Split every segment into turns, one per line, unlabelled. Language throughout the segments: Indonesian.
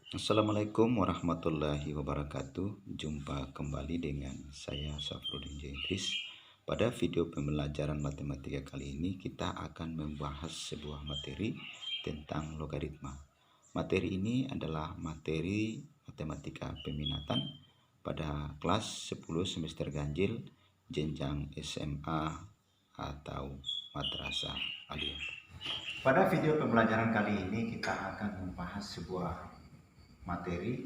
Assalamualaikum warahmatullahi wabarakatuh. Jumpa kembali dengan saya Syafruddin Idris. Pada video pembelajaran matematika kali ini kita akan membahas sebuah materi tentang logaritma. Materi ini adalah materi matematika peminatan pada kelas 10 semester ganjil jenjang SMA atau madrasah aliyah. Pada video pembelajaran kali ini kita akan membahas sebuah materi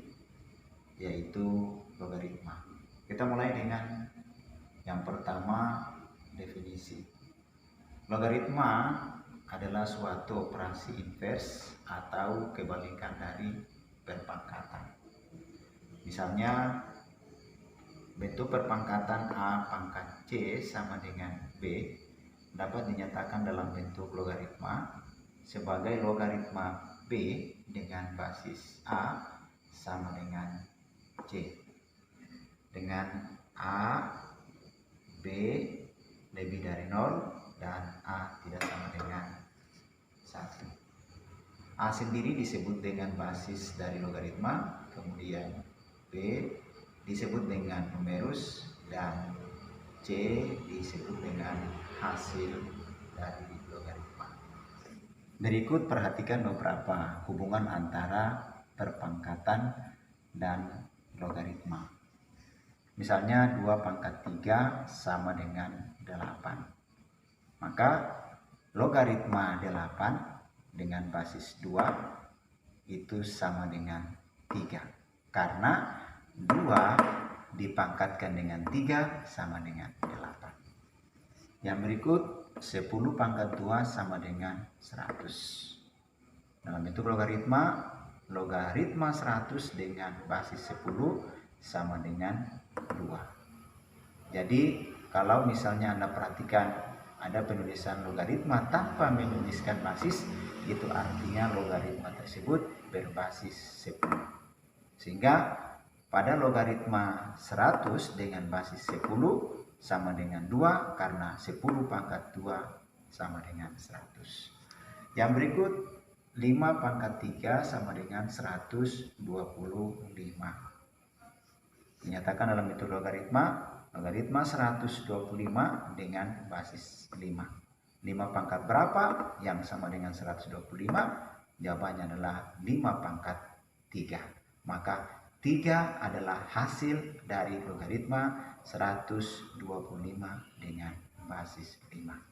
yaitu logaritma. Kita mulai dengan yang pertama, definisi. Logaritma adalah suatu operasi invers atau kebalikan dari perpangkatan. Misalnya bentuk perpangkatan A pangkat C sama dengan B dapat dinyatakan dalam bentuk logaritma sebagai logaritma B dengan basis A sama dengan C, dengan A, B lebih dari 0 dan A tidak sama dengan 1. A sendiri disebut dengan basis dari logaritma, kemudian B disebut dengan numerus dan C disebut dengan hasil dari logaritma. Berikut perhatikan beberapa hubungan antara perpangkatan dan logaritma. Misalnya 2 pangkat 3 sama dengan 8. Maka logaritma 8 dengan basis 2 itu sama dengan 3. Karena 2 dipangkatkan dengan 3 sama dengan 8. Yang berikut 10 pangkat 2 sama dengan 100. Dalam bentuk logaritma 100 dengan basis 10 sama dengan 2. Jadi kalau misalnya Anda perhatikan ada penulisan logaritma tanpa menuliskan basis, itu artinya logaritma tersebut berbasis 10. Sehingga pada logaritma 100 dengan basis 10 sama dengan 2 karena 10 pangkat 2 sama dengan 100. Yang berikut 5 pangkat 3 sama dengan 125. Dinyatakan dalam bentuk logaritma 125 dengan basis 5. 5 pangkat berapa yang sama dengan 125? Jawabannya adalah 5 pangkat 3. Maka 3 adalah hasil dari logaritma 125 dengan basis 5.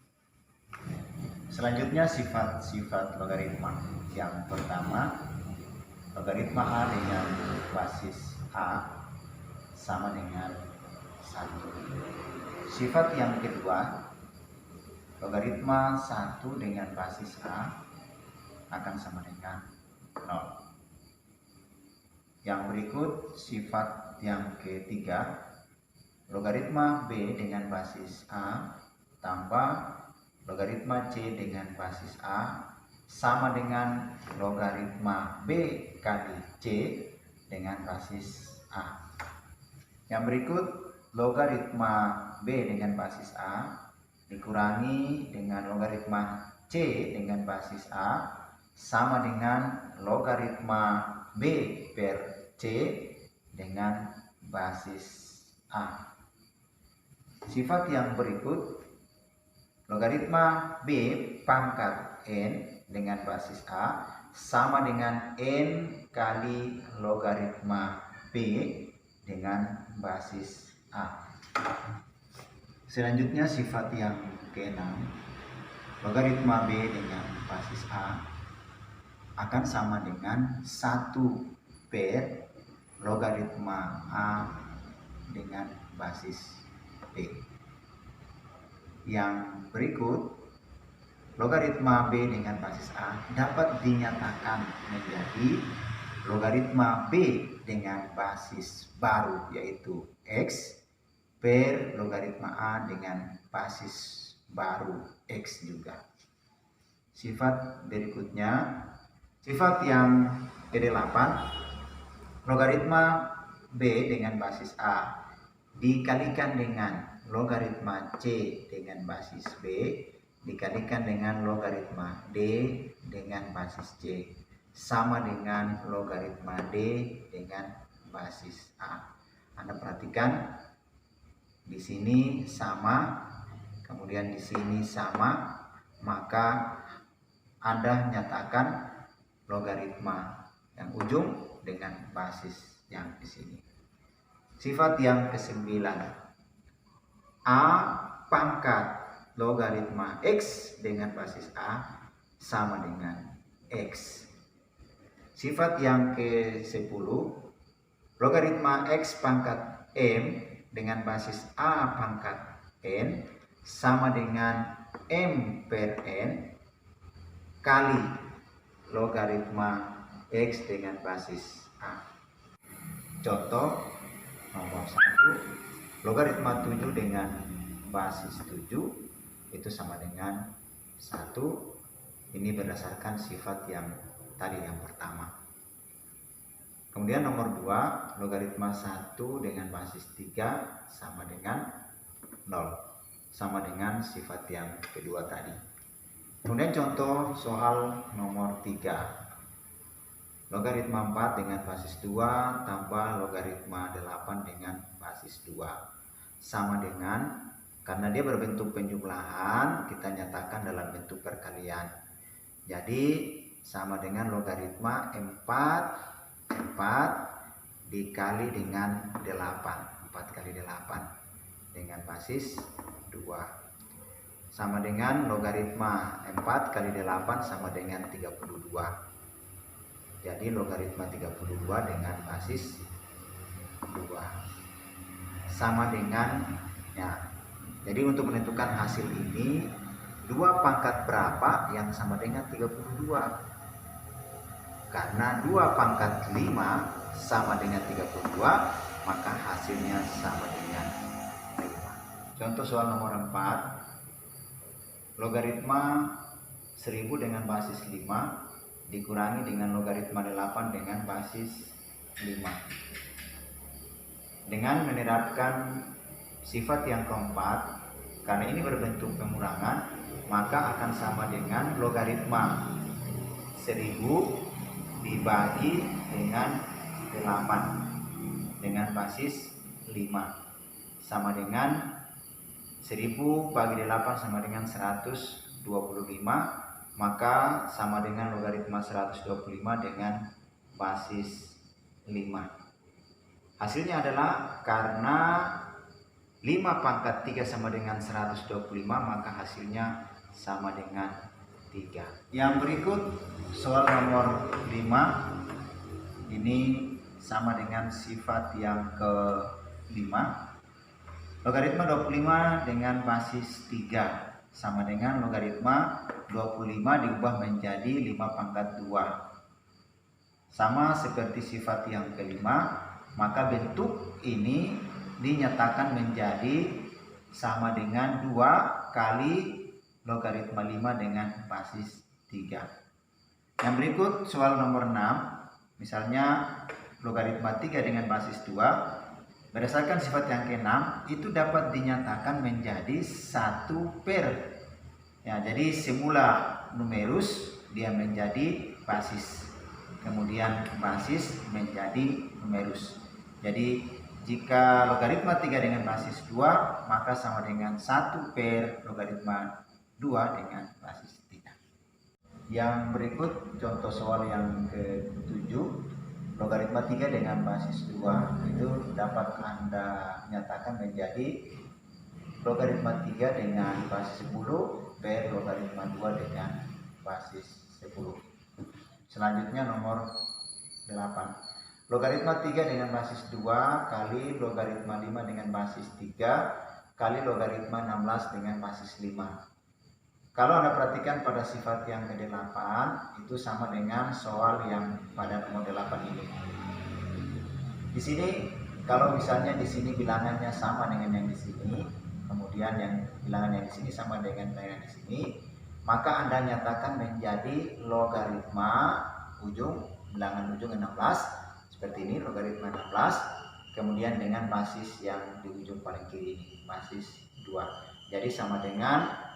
Selanjutnya sifat-sifat logaritma. Yang pertama, logaritma A dengan basis A sama dengan 1. Sifat yang kedua, logaritma 1 dengan basis A akan sama dengan 0. Yang berikut sifat yang ketiga, logaritma B dengan basis A tambah logaritma C dengan basis A sama dengan logaritma B kali C dengan basis A. Yang berikut logaritma B dengan basis A dikurangi dengan logaritma C dengan basis A sama dengan logaritma B per C dengan basis A. Sifat yang berikut, logaritma B pangkat N dengan basis A sama dengan N kali logaritma B dengan basis A. Selanjutnya sifat yang keenam, logaritma B dengan basis A akan sama dengan 1 per logaritma A dengan basis B. Yang berikut, logaritma B dengan basis A dapat dinyatakan menjadi logaritma B dengan basis baru yaitu X per logaritma A dengan basis baru X juga. Sifat berikutnya, sifat yang ke-8, logaritma B dengan basis A dikalikan dengan logaritma C dengan basis B dikalikan dengan logaritma D dengan basis C, sama dengan logaritma D dengan basis A. Anda perhatikan di sini sama, kemudian di sini sama, maka Anda nyatakan logaritma yang ujung dengan basis yang di sini. Sifat yang ke-9, A pangkat logaritma X dengan basis A sama dengan X. Sifat yang ke-10, logaritma X pangkat M dengan basis A pangkat N sama dengan M per N kali logaritma X dengan basis A. Contoh nomor 1, logaritma 7 dengan basis 7 itu sama dengan 1. Ini berdasarkan sifat yang tadi yang pertama. Kemudian nomor 2, logaritma 1 dengan basis 3 sama dengan 0. Sama dengan sifat yang kedua tadi. Kemudian contoh soal nomor 3. Logaritma 4 dengan basis 2 tambah logaritma 8 dengan basis 2. Sama dengan, karena dia berbentuk penjumlahan, kita nyatakan dalam bentuk perkalian. Jadi sama dengan logaritma 4 dikali dengan 8. 4 kali 8 dengan basis 2. Sama dengan logaritma 4 kali 8 sama dengan 32. Jadi logaritma 32 dengan basis 2. Sama dengan, ya. Jadi untuk menentukan hasil ini, 2 pangkat berapa yang sama dengan 32? Karena 2 pangkat 5 sama dengan 32, maka hasilnya sama dengan 5. Contoh soal nomor 4. Logaritma 1000 dengan basis 5 dikurangi dengan logaritma 8 dengan basis 5. Dengan menerapkan sifat yang keempat, karena ini berbentuk pengurangan, maka akan sama dengan logaritma 1000 dibagi dengan 8 dengan basis 5 sama dengan 1000 bagi 8 sama dengan 125, maka sama dengan logaritma 125 dengan basis 5. Hasilnya adalah karena 5 pangkat 3 sama dengan 125, maka hasilnya sama dengan 3. Yang berikut soal nomor 5. Ini sama dengan sifat yang ke-5. Logaritma 25 dengan basis 3 sama dengan logaritma 25 diubah menjadi 5 pangkat 2. Sama seperti sifat yang ke-5, maka bentuk ini dinyatakan menjadi sama dengan 2 kali logaritma 5 dengan basis 3. Yang berikut soal nomor 6. Misalnya logaritma 3 dengan basis 2. Berdasarkan sifat yang ke-6, itu dapat dinyatakan menjadi 1 per. Ya, jadi semula numerus dia menjadi basis. Kemudian basis menjadi numerus. Jadi jika logaritma 3 dengan basis 2, maka sama dengan 1 per logaritma 2 dengan basis 3. Yang berikut contoh soal yang ke-7. Logaritma 3 dengan basis 2 itu dapat Anda nyatakan menjadi logaritma 3 dengan basis 10 per logaritma 2 dengan basis 10. Selanjutnya nomor 8. Logaritma 3 dengan basis 2 kali logaritma 5 dengan basis 3 kali logaritma 16 dengan basis 5. Kalau Anda perhatikan pada sifat yang ke-8, itu sama dengan soal yang pada nomor 8 ini. Di sini, kalau misalnya di sini bilangannya sama dengan yang di sini, kemudian yang bilangan yang di sini sama dengan yang di sini, maka Anda nyatakan menjadi logaritma bilangan ujung 16. Seperti ini, logaritma 16, kemudian dengan basis yang di ujung paling kiri ini, basis 2. Jadi sama dengan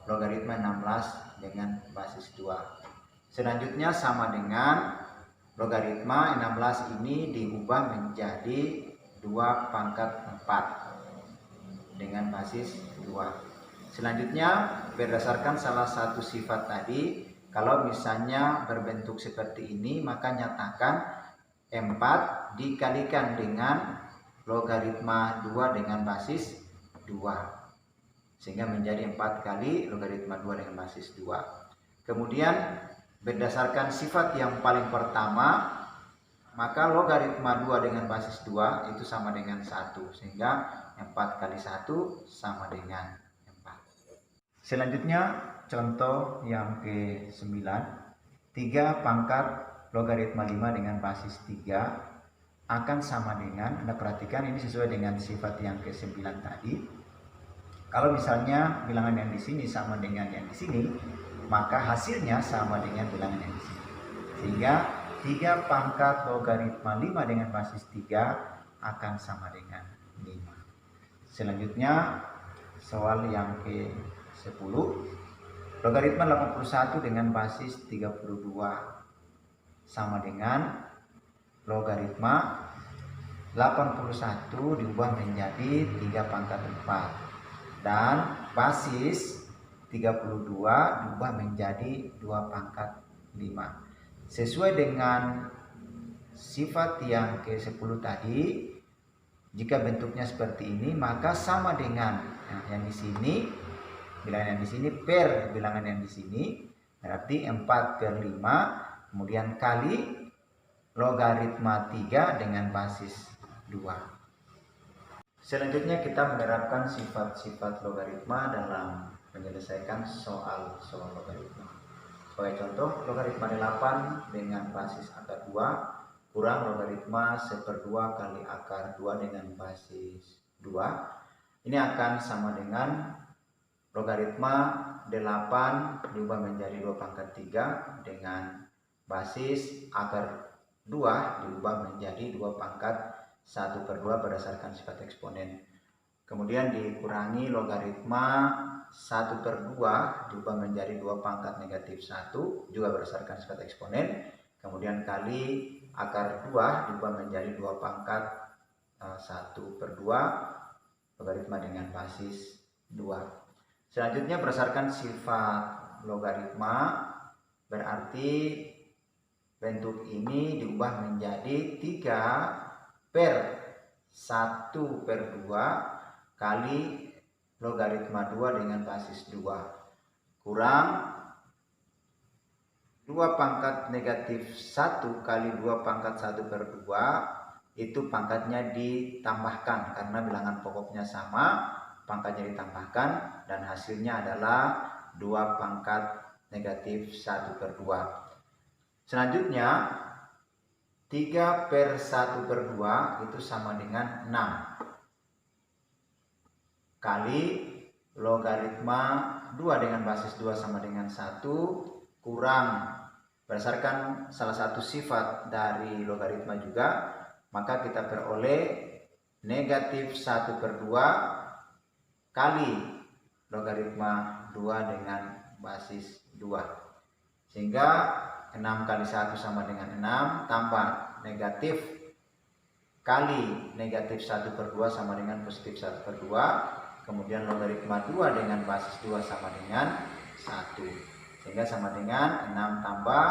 logaritma 16 dengan basis 2. Selanjutnya sama dengan logaritma 16 ini diubah menjadi 2 pangkat 4 dengan basis 2. Selanjutnya berdasarkan salah satu sifat tadi, kalau misalnya berbentuk seperti ini, maka nyatakan 4 dikalikan dengan logaritma 2 dengan basis 2. Sehingga menjadi 4 kali logaritma 2 dengan basis 2. Kemudian berdasarkan sifat yang paling pertama, maka logaritma 2 dengan basis 2 itu sama dengan 1. Sehingga 4 kali 1 sama dengan 4. Selanjutnya contoh yang ke-9. 3 pangkat logaritma 5 dengan basis 3 akan sama dengan, Anda perhatikan ini sesuai dengan sifat yang ke-9 tadi. Kalau misalnya bilangan yang di sini sama dengan yang di sini, maka hasilnya sama dengan bilangan yang di sini. Sehingga 3 pangkat logaritma 5 dengan basis 3 akan sama dengan 5. Selanjutnya soal yang ke-10. Logaritma 81 dengan basis 32 sama dengan logaritma 81 diubah menjadi 3 pangkat 4. Dan basis 32 diubah menjadi 2 pangkat 5. Sesuai dengan sifat yang ke-10 tadi, jika bentuknya seperti ini, maka sama dengan yang di sini, bilangan yang di sini per bilangan yang di sini, berarti 4 per 5, kemudian kali logaritma 3 dengan basis 2. Selanjutnya kita menerapkan sifat-sifat logaritma dalam menyelesaikan soal-soal logaritma. Sebagai contoh, logaritma 8 dengan basis akar 2 kurang logaritma 1/2 kali akar 2 dengan basis 2. Ini akan sama dengan logaritma 8 diubah menjadi 2 pangkat 3 dengan basis akar 2 diubah menjadi 2 pangkat 1/2 berdasarkan sifat eksponen. Kemudian dikurangi logaritma 1/2 diubah menjadi 2 pangkat negatif 1 juga berdasarkan sifat eksponen. Kemudian kali akar 2 diubah menjadi 2 pangkat 1/2 logaritma dengan basis 2. Selanjutnya berdasarkan sifat logaritma, berarti bentuk ini diubah menjadi 3 per 1/2 kali logaritma 2 dengan basis 2 kurang 2 pangkat negatif 1 kali 2 pangkat 1/2, itu pangkatnya ditambahkan karena bilangan pokoknya sama, pangkatnya ditambahkan dan hasilnya adalah 2 pangkat negatif 1/2. Selanjutnya 3 per 1/2 itu sama dengan 6 kali logaritma 2 dengan basis 2 sama dengan 1 kurang, berdasarkan salah satu sifat dari logaritma juga, maka kita peroleh negatif 1/2 kali logaritma 2 dengan basis 2. Sehingga 6 kali 1 sama dengan 6 tambah negatif kali negatif 1/2 sama dengan positif 1/2. Kemudian logaritma 2 dengan basis 2 sama dengan 1. Sehingga sama dengan 6 tambah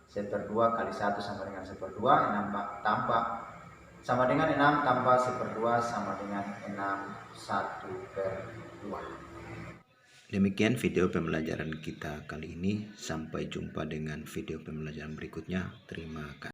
1/2 kali 1 sama dengan 1/2. 6 tambah sama dengan 6 tambah 1/2 sama dengan 6 1/2.
Demikian video pembelajaran kita kali ini. Sampai jumpa dengan video pembelajaran berikutnya. Terima kasih.